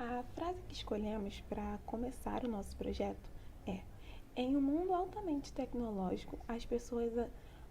A frase que escolhemos para começar o nosso projeto é: em um mundo altamente tecnológico, as pessoas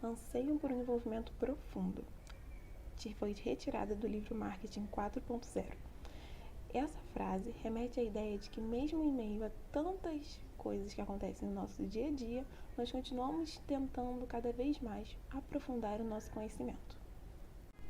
anseiam por um envolvimento profundo. Foi retirada do livro Marketing 4.0. Essa frase remete à ideia de que, mesmo em meio a tantas coisas que acontecem no nosso dia a dia, nós continuamos tentando cada vez mais aprofundar o nosso conhecimento.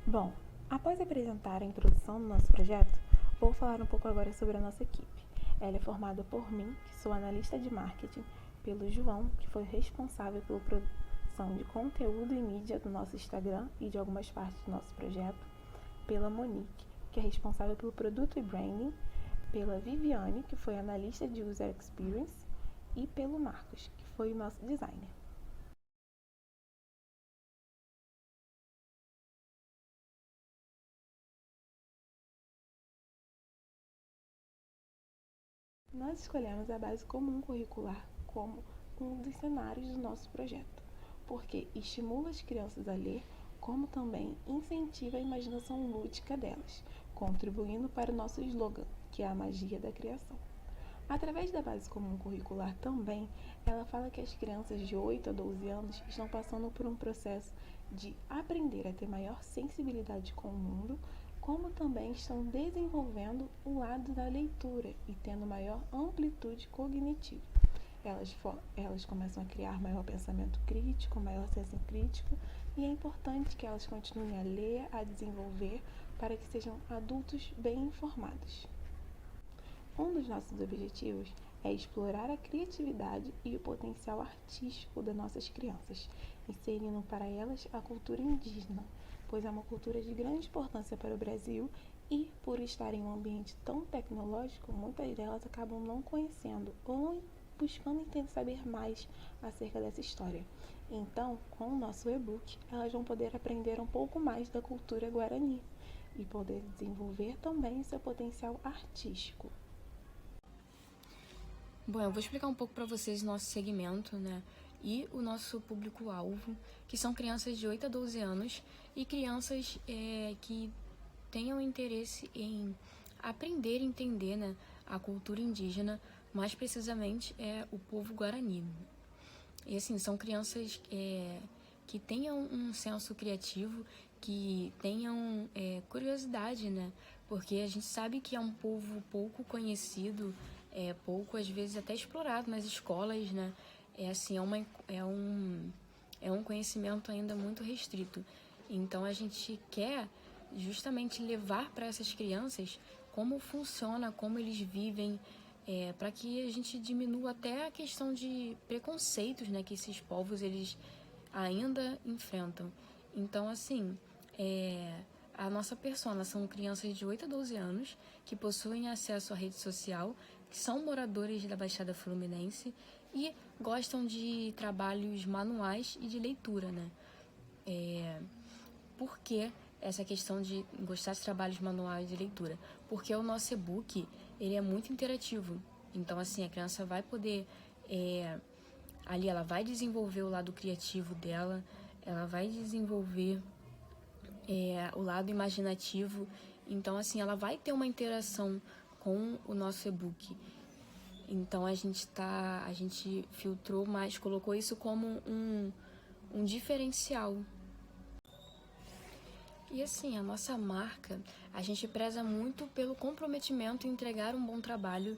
Bom, após apresentar a introdução do nosso projeto, vou falar um pouco agora sobre a nossa equipe. Ela é formada por mim, que sou analista de marketing, pelo João, que foi responsável pela produção de conteúdo e mídia do nosso Instagram e de algumas partes do nosso projeto, pela Monique, que é responsável pelo produto e branding, pela Viviane, que foi analista de User Experience, e pelo Marcos, que foi o nosso designer. Nós escolhemos a base comum curricular como um dos cenários do nosso projeto, porque estimula as crianças a ler, como também incentiva a imaginação lúdica delas, contribuindo para o nosso slogan, que é a magia da criação. Através da base comum curricular também, ela fala que as crianças de 8 a 12 anos estão passando por um processo de aprender a ter maior sensibilidade com o mundo, como também estão desenvolvendo o lado da leitura e tendo maior amplitude cognitiva. Elas começam a criar maior pensamento crítico, maior senso crítico, e é importante que elas continuem a ler, a desenvolver, para que sejam adultos bem informados. Um dos nossos objetivos é explorar a criatividade e o potencial artístico das nossas crianças, inserindo para elas a cultura indígena, pois é uma cultura de grande importância para o Brasil e, por estar em um ambiente tão tecnológico, muitas delas acabam não conhecendo ou buscando saber mais acerca dessa história. Então, com o nosso e-book, elas vão poder aprender um pouco mais da cultura guarani e poder desenvolver também seu potencial artístico. Bom, eu vou explicar um pouco para vocês o nosso segmento, né? E o nosso público-alvo, que são crianças de 8 a 12 anos e crianças que tenham interesse em aprender e entender, né, a cultura indígena, mais precisamente o povo guarani. E assim, são crianças que tenham um senso criativo, que tenham curiosidade, né? Porque a gente sabe que é um povo pouco conhecido, pouco, às vezes, até explorado nas escolas, né? É um conhecimento ainda muito restrito. Então, a gente quer justamente levar para essas crianças como funciona, como eles vivem, para que a gente diminua até a questão de preconceitos, né, que esses povos eles ainda enfrentam. Então, assim, a nossa persona são crianças de 8 a 12 anos que possuem acesso à rede social, que são moradores da Baixada Fluminense e gostam de trabalhos manuais e de leitura, né? Por que essa questão de gostar de trabalhos manuais de leitura? Porque o nosso e-book, ele é muito interativo. Então, assim, a criança vai poder... ali ela vai desenvolver o lado criativo dela, ela vai desenvolver o lado imaginativo. Então, assim, ela vai ter uma interação com o nosso e-book. Então, a gente filtrou mais, colocou isso como um diferencial. E assim, a nossa marca, a gente preza muito pelo comprometimento em entregar um bom trabalho,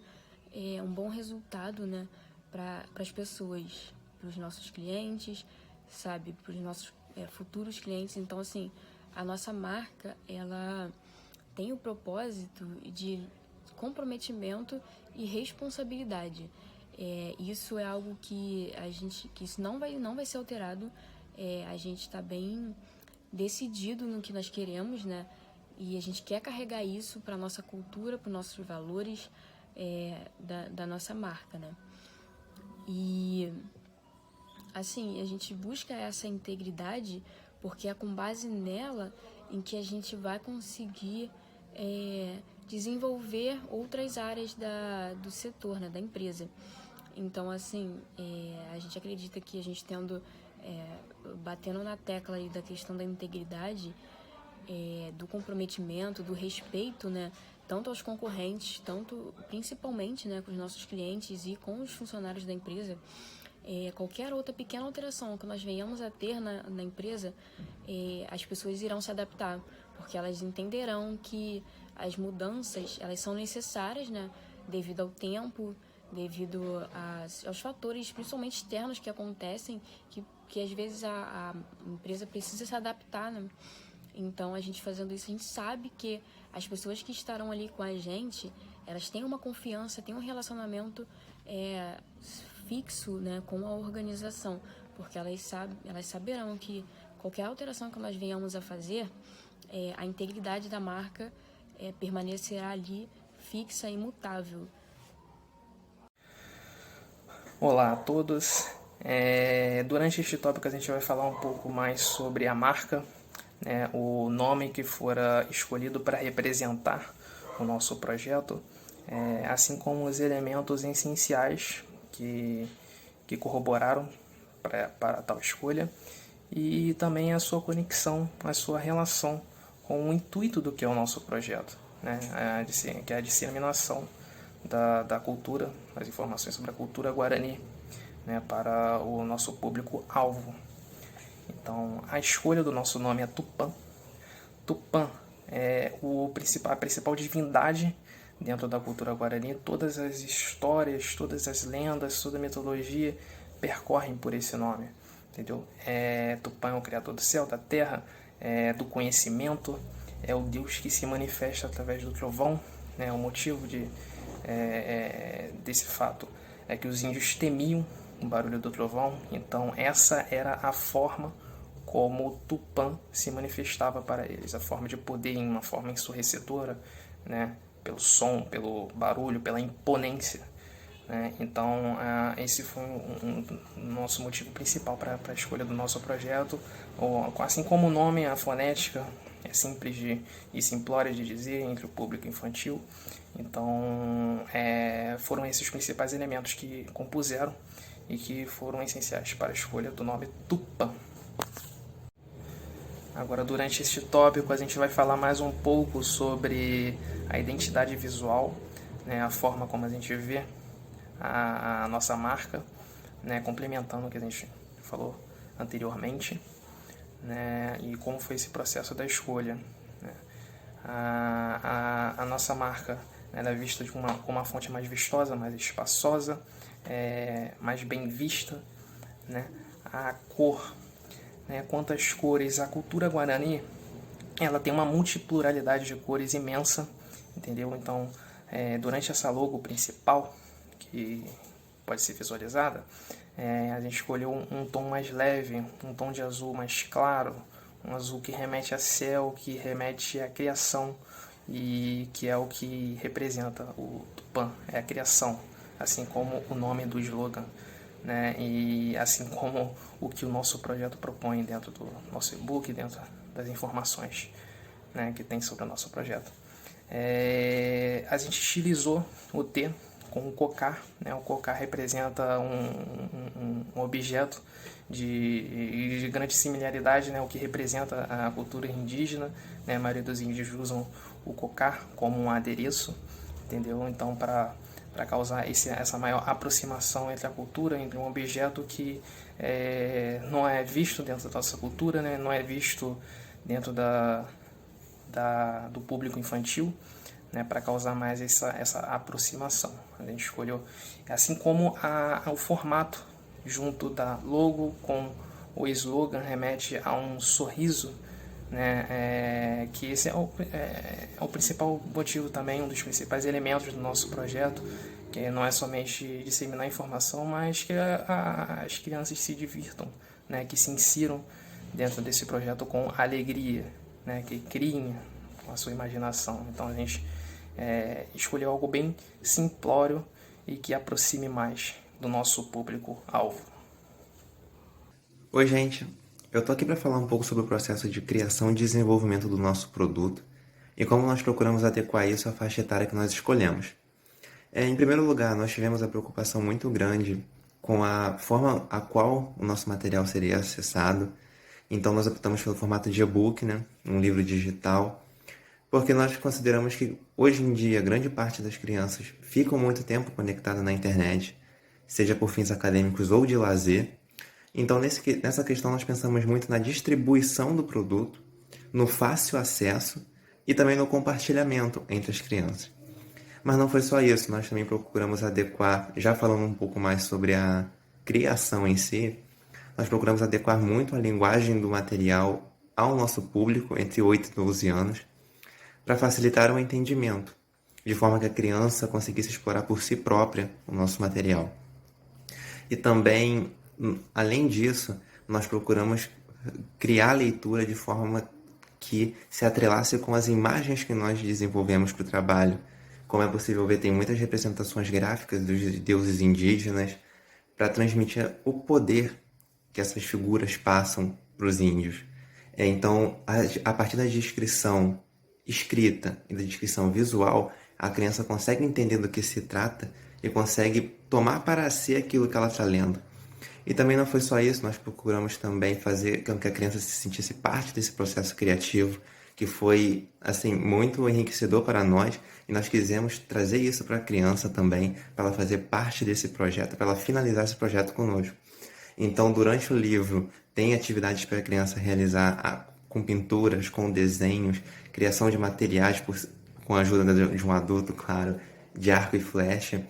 um bom resultado, né, para as pessoas, para os nossos clientes, sabe, para os nossos futuros clientes. Então, assim, a nossa marca, ela tem o propósito de comprometimento e responsabilidade. Isso é algo que que isso não vai ser alterado. A gente está bem decidido no que nós queremos, né? E a gente quer carregar isso para a nossa cultura, para os nossos valores da nossa marca, né? E, assim, a gente busca essa integridade porque é com base nela em que a gente vai conseguir desenvolver outras áreas do setor, né, da empresa. Então, assim, a gente acredita que a gente batendo na tecla aí da questão da integridade, do comprometimento, do respeito, né, tanto aos concorrentes, tanto principalmente, né, com os nossos clientes e com os funcionários da empresa. Qualquer outra pequena alteração que nós venhamos a ter na empresa, as pessoas irão se adaptar, porque elas entenderão que as mudanças, elas são necessárias, né, devido ao tempo, devido aos fatores, principalmente externos, que acontecem, que às vezes a empresa precisa se adaptar, né? Então, a gente fazendo isso, a gente sabe que as pessoas que estarão ali com a gente, elas têm uma confiança, têm um relacionamento fixo, né, com a organização, porque elas saberão que qualquer alteração que nós venhamos a fazer, a integridade da marca permanecerá ali fixa e imutável. Olá a todos. Durante este tópico a gente vai falar um pouco mais sobre a marca, né, o nome que fora escolhido para representar o nosso projeto, assim como os elementos essenciais que corroboraram para tal escolha, e também a sua conexão, a sua relação com o intuito do que é o nosso projeto, né, que é a disseminação da cultura, as informações sobre a cultura guarani, né, para o nosso público-alvo. Então, a escolha do nosso nome é Tupã. Tupã é a principal divindade dentro da cultura guarani. Todas as histórias, todas as lendas, toda a mitologia percorrem por esse nome, entendeu? Tupã é o criador do céu, da terra, do conhecimento, é o Deus que se manifesta através do trovão, né? O motivo desse fato é que os índios temiam o barulho do trovão, então essa era a forma como o Tupã se manifestava para eles, a forma de poder em uma forma ensurdecedora, né? Pelo som, pelo barulho, pela imponência, né? Então esse foi o nosso motivo principal para a escolha do nosso projeto. Assim como o nome, a fonética é simples e simplória de dizer entre o público infantil. Então foram esses os principais elementos que compuseram e que foram essenciais para a escolha do nome Tupã. Agora, durante este tópico, a gente vai falar mais um pouco sobre a identidade visual, né, a forma como a gente vê a nossa marca, né, complementando o que a gente falou anteriormente, né, e como foi esse processo da escolha, né. A nossa marca, né, ela é vista com uma fonte mais vistosa, mais espaçosa, mais bem vista, né. A cor, né, quanto às cores, a cultura guarani, ela tem uma multipluralidade de cores imensa, entendeu? Então, durante essa logo principal, que pode ser visualizada, a gente escolheu um tom mais leve, um tom de azul mais claro, um azul que remete a céu, que remete à criação, e que é o que representa o Tupã, é a criação, assim como o nome do slogan, né? E assim como o que o nosso projeto propõe dentro do nosso e-book, dentro das informações, né, que tem sobre o nosso projeto. A gente estilizou o T com o cocar, né? O cocar representa um objeto de grande similaridade, né? O que representa a cultura indígena, né? A maioria dos índios usam o cocar como um adereço, entendeu? Então, para causar essa maior aproximação entre a cultura, entre um objeto que não é visto dentro da nossa cultura, né? Não é visto dentro do público infantil, né? Para causar mais essa aproximação. A gente escolheu, assim como o formato junto da logo com o slogan remete a um sorriso, né? Que esse é o principal motivo também, um dos principais elementos do nosso projeto, que não é somente disseminar informação, mas que as crianças se divirtam, né? Que se insiram dentro desse projeto com alegria, né? Que criem com a sua imaginação. Então a gente escolheu algo bem simplório e que aproxime mais do nosso público-alvo. Oi, gente. Eu tô aqui para falar um pouco sobre o processo de criação e desenvolvimento do nosso produto e como nós procuramos adequar isso à faixa etária que nós escolhemos. Em primeiro lugar, nós tivemos a preocupação muito grande com a forma a qual o nosso material seria acessado. Então, nós optamos pelo formato de e-book, né? Um livro digital, porque nós consideramos que hoje em dia grande parte das crianças ficam muito tempo conectadas na internet, seja por fins acadêmicos ou de lazer. Então, nessa questão, nós pensamos muito na distribuição do produto, no fácil acesso e também no compartilhamento entre as crianças. Mas não foi só isso, nós também procuramos adequar, já falando um pouco mais sobre a criação em si, nós procuramos adequar muito a linguagem do material ao nosso público entre 8 e 12 anos, para facilitar o entendimento, de forma que a criança conseguisse explorar por si própria o nosso material. E também, além disso, nós procuramos criar a leitura de forma que se atrelasse com as imagens que nós desenvolvemos para o trabalho. Como é possível ver, tem muitas representações gráficas dos deuses indígenas para transmitir o poder que essas figuras passam para os índios. Então, a partir da descrição escrita e da descrição visual, a criança consegue entender do que se trata e consegue tomar para si aquilo que ela está lendo. E também não foi só isso, nós procuramos também fazer com que a criança se sentisse parte desse processo criativo, que foi assim muito enriquecedor para nós, e nós quisemos trazer isso para a criança também, para ela fazer parte desse projeto, para ela finalizar esse projeto conosco. Então, durante o livro, tem atividades para a criança realizar com pinturas, com desenhos, criação de materiais com a ajuda de um adulto, claro, de arco e flecha,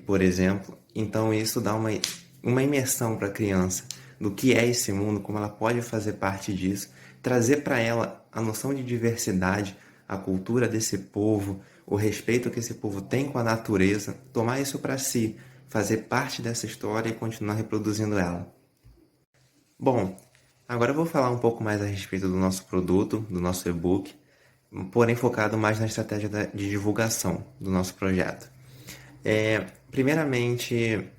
por exemplo. Então, isso dá uma imersão para a criança do que é esse mundo, como ela pode fazer parte disso, trazer para ela a noção de diversidade, a cultura desse povo, o respeito que esse povo tem com a natureza, tomar isso para si, fazer parte dessa história e continuar reproduzindo ela. Bom, agora eu vou falar um pouco mais a respeito do nosso produto, do nosso e-book, porém focado mais na estratégia de divulgação do nosso projeto. Primeiramente,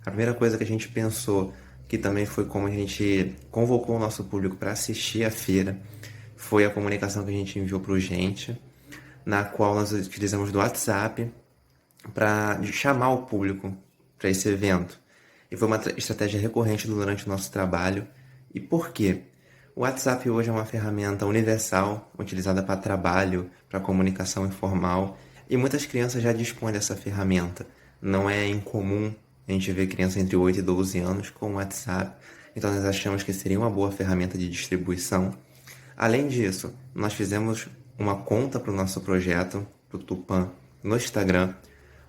a primeira coisa que a gente pensou, que também foi como a gente convocou o nosso público para assistir à feira, foi a comunicação que a gente enviou para o Gente, na qual nós utilizamos do WhatsApp para chamar o público para esse evento. E foi uma estratégia recorrente durante o nosso trabalho. E por quê? O WhatsApp hoje é uma ferramenta universal, utilizada para trabalho, para comunicação informal, e muitas crianças já dispõem dessa ferramenta. Não é incomum a gente ver crianças entre 8 e 12 anos com o WhatsApp, então nós achamos que seria uma boa ferramenta de distribuição. Além disso, nós fizemos uma conta para o nosso projeto, para o Tupã, no Instagram,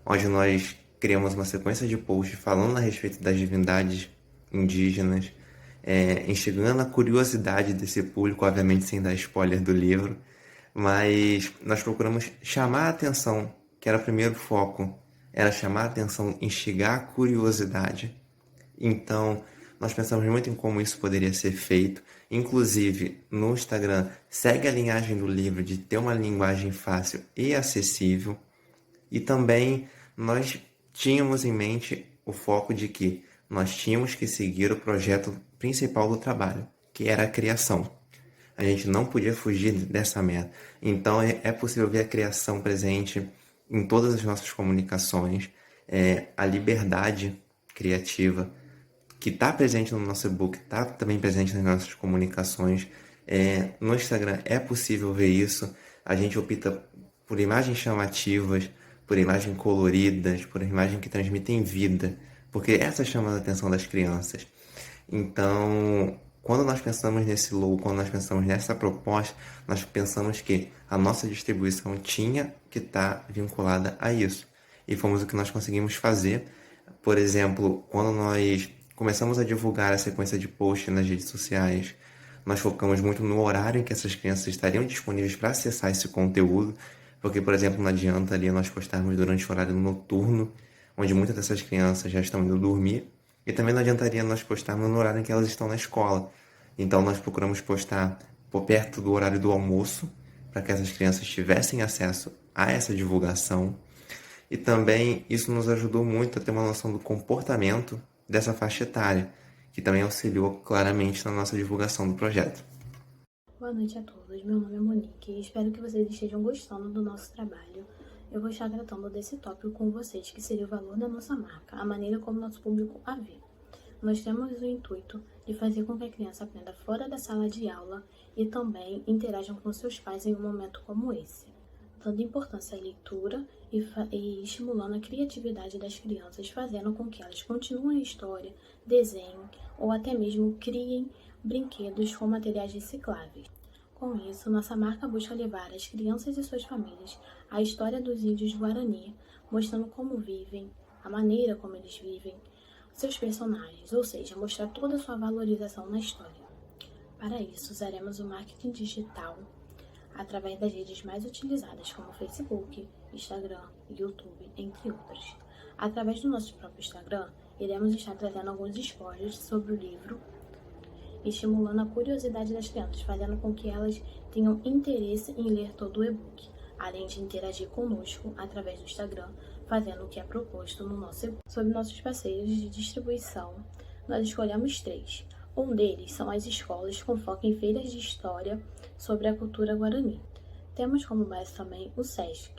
onde nós criamos uma sequência de posts falando a respeito das divindades indígenas, instigando a curiosidade desse público, obviamente sem dar spoiler do livro, mas nós procuramos chamar a atenção, que era o primeiro foco, era chamar a atenção, instigar a curiosidade. Então, nós pensamos muito em como isso poderia ser feito. Inclusive, no Instagram, segue a linhagem do livro de ter uma linguagem fácil e acessível. E também nós tínhamos em mente o foco de que nós tínhamos que seguir o projeto principal do trabalho, que era a criação. A gente não podia fugir dessa meta. Então, é possível ver a criação presente em todas as nossas comunicações, a liberdade criativa, que está presente no nosso e-book, está também presente nas nossas comunicações. No Instagram é possível ver isso. A gente opta por imagens chamativas, por imagens coloridas, por imagens que transmitem vida, porque essa chama a atenção das crianças. Então, quando nós pensamos nesse logo, quando nós pensamos nessa proposta, nós pensamos que a nossa distribuição tinha que estar vinculada a isso. E fomos o que nós conseguimos fazer. Por exemplo, quando nós começamos a divulgar a sequência de posts nas redes sociais, nós focamos muito no horário em que essas crianças estariam disponíveis para acessar esse conteúdo, porque, por exemplo, não adianta ali nós postarmos durante o horário noturno, onde muitas dessas crianças já estão indo dormir, e também não adiantaria nós postarmos no horário em que elas estão na escola. Então nós procuramos postar por perto do horário do almoço, para que essas crianças tivessem acesso a essa divulgação. E também isso nos ajudou muito a ter uma noção do comportamento dessa faixa etária, que também auxiliou claramente na nossa divulgação do projeto. Boa noite a todos, meu nome é Monique e espero que vocês estejam gostando do nosso trabalho. Eu vou estar tratando desse tópico com vocês, que seria o valor da nossa marca, a maneira como nosso público a vê. Nós temos o intuito de fazer com que a criança aprenda fora da sala de aula e também interajam com seus pais em um momento como esse, dando importância à leitura e estimulando a criatividade das crianças, fazendo com que elas continuem a história, desenhem ou até mesmo criem brinquedos com materiais recicláveis. Com isso, nossa marca busca levar as crianças e suas famílias à história dos índios Guarani, mostrando como vivem, a maneira como eles vivem, seus personagens, ou seja, mostrar toda a sua valorização na história. Para isso, usaremos o marketing digital através das redes mais utilizadas, como Facebook, Instagram, YouTube, entre outras. Através do nosso próprio Instagram, iremos estar trazendo alguns spoilers sobre o livro, estimulando a curiosidade das crianças, fazendo com que elas tenham interesse em ler todo o e-book, além de interagir conosco através do Instagram, fazendo o que é proposto no nosso e-book. Sobre nossos parceiros de distribuição, nós escolhemos 3. Um deles são as escolas com foco em feiras de história sobre a cultura guarani. Temos como base também o SESC,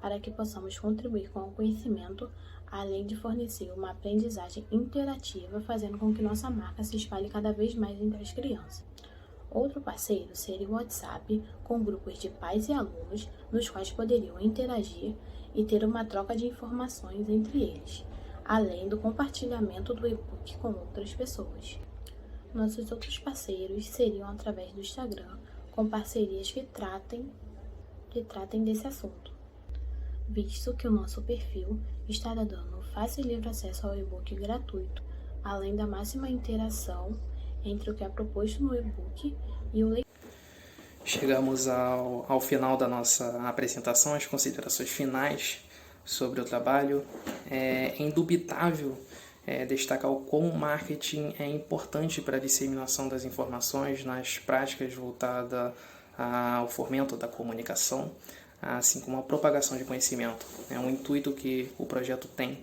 para que possamos contribuir com o conhecimento, além de fornecer uma aprendizagem interativa, fazendo com que nossa marca se espalhe cada vez mais entre as crianças. Outro parceiro seria o WhatsApp, com grupos de pais e alunos, nos quais poderiam interagir e ter uma troca de informações entre eles, além do compartilhamento do e-book com outras pessoas. Nossos outros parceiros seriam através do Instagram, com parcerias que tratem desse assunto, visto que o nosso perfil estará dando fácil e livre acesso ao e-book gratuito, além da máxima interação entre o que é proposto no e-book e o leitor. Chegamos ao final da nossa apresentação, as considerações finais sobre o trabalho. É indubitável destacar o quão o marketing é importante para a disseminação das informações nas práticas voltadas ao fomento da comunicação, assim como a propagação de conhecimento. É um intuito que o projeto tem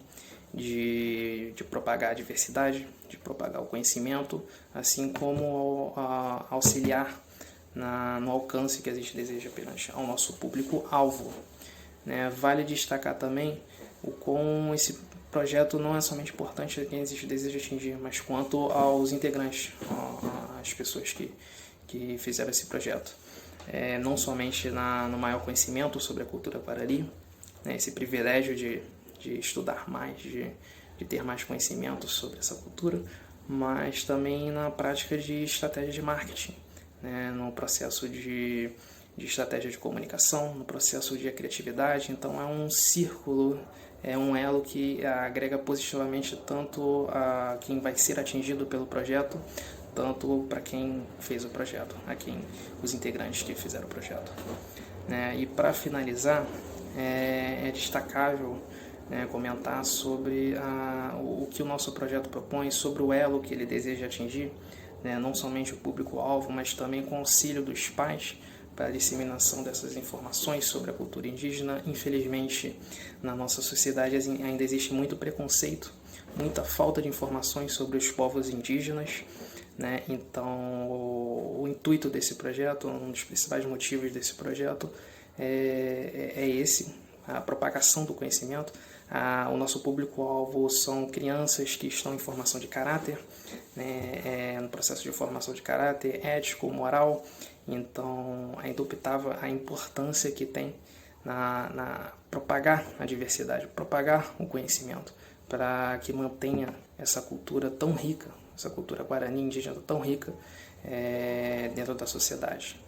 de propagar a diversidade, de propagar o conhecimento, assim como auxiliar no alcance que a gente deseja perante ao nosso público-alvo. Vale destacar também o quão esse projeto não é somente importante a quem a gente deseja atingir, mas quanto aos integrantes, às pessoas que fizeram esse projeto. Não somente no maior conhecimento sobre a cultura guarani, esse privilégio de estudar mais, de ter mais conhecimento sobre essa cultura, mas também na prática de estratégia de marketing, no processo de estratégia de comunicação, no processo de criatividade. Então é um círculo, é um elo que agrega positivamente tanto a quem vai ser atingido pelo projeto, tanto para quem fez o projeto, os integrantes que fizeram o projeto. E para finalizar, é destacável comentar sobre o que o nosso projeto propõe, sobre o elo que ele deseja atingir, não somente o público-alvo, mas também com o auxílio dos pais para a disseminação dessas informações sobre a cultura indígena. Infelizmente, na nossa sociedade ainda existe muito preconceito, muita falta de informações sobre os povos indígenas. Então, o intuito desse projeto, um dos principais motivos desse projeto é esse, a propagação do conhecimento. O nosso público-alvo são crianças que estão em formação de caráter, no processo de formação de caráter ético, moral. Então, é indubitável a importância que tem na propagar a diversidade, propagar o conhecimento, para que mantenha essa cultura tão rica, essa cultura guarani indígena tão rica dentro da sociedade.